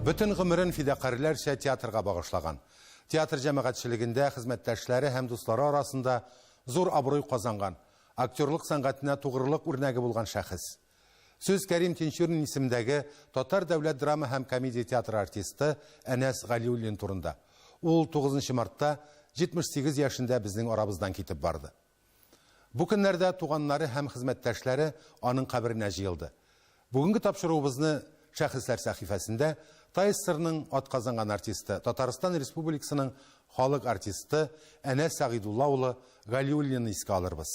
Bütün гомерен фидакарьләрчә театрга багышлаган. Театр җәмәгатьчелегендә хезмәттәшләре һәм дуслары арасында зур абруй казанган, актерлык сәнгатенә тугрылык үрнәге булган шәхес. Сүз Кәрим Тинчурин исемендәге Татар дәүләт драма һәм комедия театры артисты Әнәс Галиуллин турында. Ул 9 мартта 78 яшендә безнең арабыздан китеп барды. Бу көннәрдә туганнары һәм хезмәттәшләре аның каберенә җыелды. Бүгенге тапшыруыбызны Шәхесләр сәхифәсендә ТССРның атказанган артисты, Татарстан Республикасының халык артисты Әнәс Сагидулла улы Галиуллинны искә алырбыз.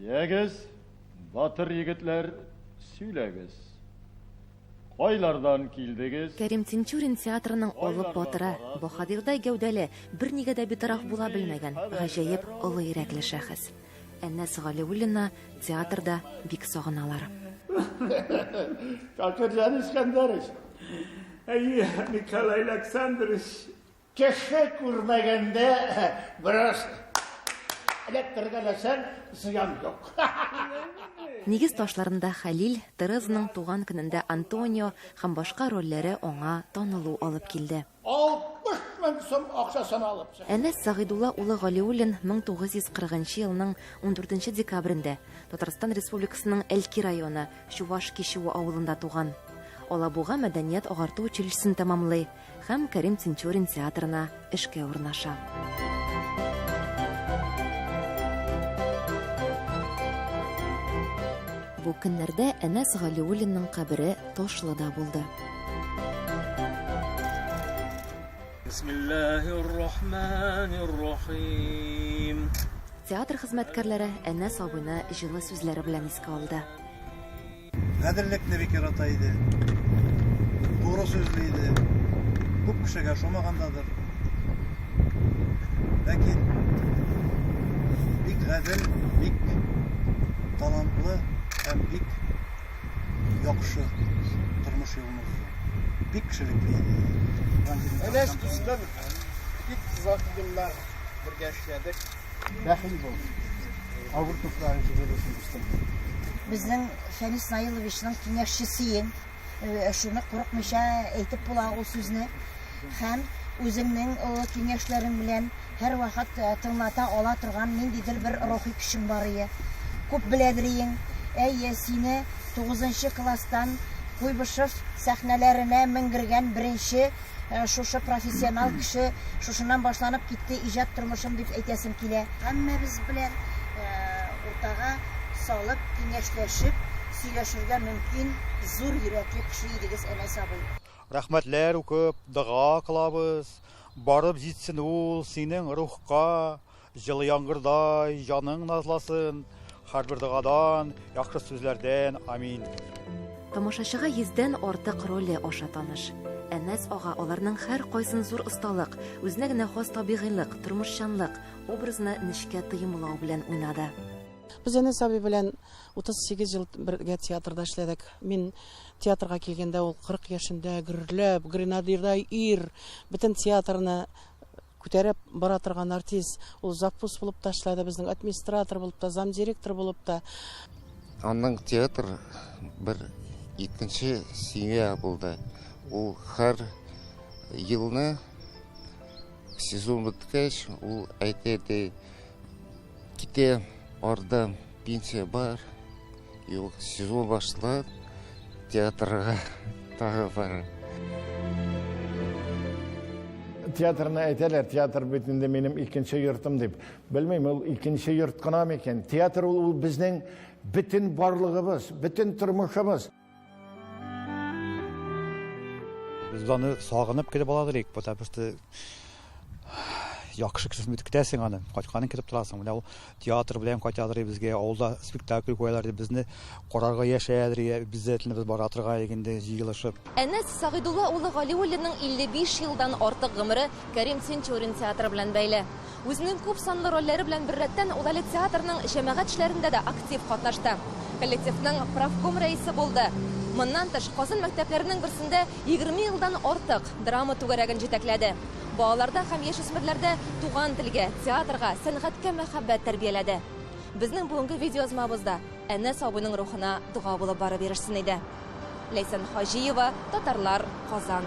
Ягез, батыр егетләр, сөйләгез. Кайлардан килдегез? Кәрим Тинчурин театрының олы батыры, баһадирдай гәүдәле, бер нигә дә битараф була белмәгән, гаҗәеп олы йөрәкле шәхес. Әнәс Галиуллинны театрда бик сагыналар. Катержан Искәндәров, Николай Александрович, кеше күрмәгәндә бераз электрләсәң зыян юк. Нигез ташларында Хәлил, Терезаның туган көнендә Антонио һәм башка рольләре аңа танылу алып килде. 60 мең сум акчасын алып. Әнәс Сагидулла улы Галиуллин 1940 елның 14 декабрендә Татарстан Республикасының Әлки районы Чуваш Кишево авылында туган. Алабуга мәдәният агарту училищесын тәмамлый һәм Кәрим Тинчурин театрына эшкә урнаша. Бу көннәрдә Әнәс Галиуллинның кабере Ташлыда булды. Бисмиллаһир-рахманир-рахим. Театр хезмәткәрләре Әнәс абыйны җылы сүзләре белән искә алды. Гаделлекне бик ярата иде. Тугры сүзле иде. Күп кешегә шомагандадыр. Ләкин бик гадел, бик талантлы һәм бик яхшы тормыш юлын узды. Бик кешелекле иде. Әнәс кызлар, бик озак еллар бергә эшләдек. Бәхил бул. Авыр туфларын җибәрәсен үстем. Безнең Фәнис Наиловичның киңәшчесен, шуны курыкмыйча әйтеп була ул сүзне һәм үзеңнең киңәшләрең белән һәр вакыт тыңлата ала торган ниндидер бер рухи көчең бар иде. Күп беләдериең. Әйе, сине 9 класстан Куйбышев сәхнәләренә меңгергән беренче шушы профессионал кеше, шушыннан башланып китте иҗат тормышым дип әйтәсем килә. Һәммәбез белән уртага салып, киңәшләшеп, сөйләшергә мөмкин зур йөрәкле кеше идегез Әнәс абый. Рәхмәтләр укып, дуа кылабыз. Барып җитсен ул синең рухка, җылы яңгырдай җаның назласын. Һәрбер дуадан, яхшы сүзләрдән, амин. Тамашачыга 100дән артык роле аша таныш. Әнәс ага аларның һәр кайсын зур осталык, үзенә генә хас табигыйлык, тормышчанлык образны нечкә тыймлау белән уйнады. Без Әнәс абый белән 38 ел бергә театрда эшләдек. Мин театрга килгәндә ул 40 яшендә гөрләп, гренадирдай ир, бөтен театрны күтәреп бара торган артист. Ул запуск булып та эшләде, безнең администратор булып та, замдиректор булып та. Аның театр бер икенче семья булды. Ул һәр елны сезон беткәч, ул әйтә, китә, арда пенсия бар, юк, сезон башлап, театрга тагы бар. Театрны әйтәләр, театр битендә минем икенче йортым дип. Белмәйм, ул икенче йорт кына микән. Театр ул безнең бөтен барлыгыбыз, бөтен тормышыбыз. Biz аны сагынып килеп аладыр, потому что яхшы кешесен көтәсең аны. Кайтканын китеп торасың. Менә ул театр белән кайтадыр безгә, авылда спектакль куялар дип безне карарга яшәдер, без бара торга инде җыелышып. Әнәс Сагидулла улы Галиуллинның 55 елдан артык гомере Кәрим Тинчурин театры белән бәйле. Үзенең күп санлы рольләре белән беррәттән ул әле театрның җәмәгать эшләрендә дә актив катнашты. коллективның правком рәисе булды. Моннан тыш Казан мәктәпләренең берсендә 20 елдан артык драма түгәрәген җитәкләде. Балаларда һәм яшүсмерләрдә туган телгә, театрга, сәнгатькә мәхәббәт тәрбияләде. Безнең бүгенге видеоязмабызда Әнәс абыйның рухына дуга булып барып ирешсен иде. Ләйсән Хаҗиева, Татарлар, Казан.